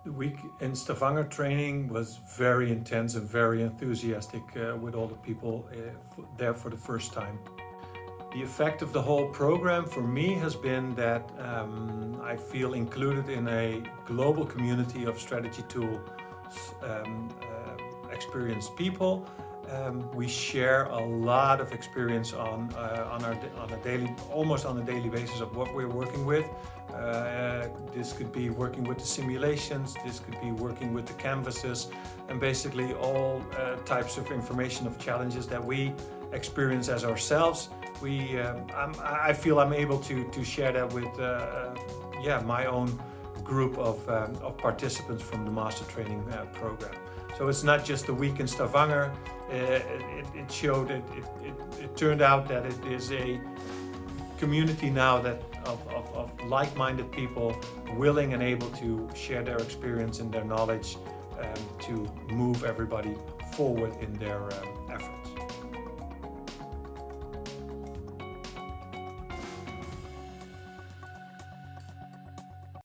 The week in Stavanger training was very intense and very enthusiastic with all the people there for the first time. The effect of the whole program for me has been that I feel included in a global community of strategy tools experienced people. We share a lot of experience almost on a daily basis of what we're working with. This could be working with the simulations, this could be working with the canvases, and basically all types of information of challenges that we experience as ourselves. I feel I'm able to share that with my own group of participants from the master training program. So it's not just a week in Stavanger. It showed it turned out that it is a community now that of like-minded people willing and able to share their experience and their knowledge to move everybody forward in their efforts.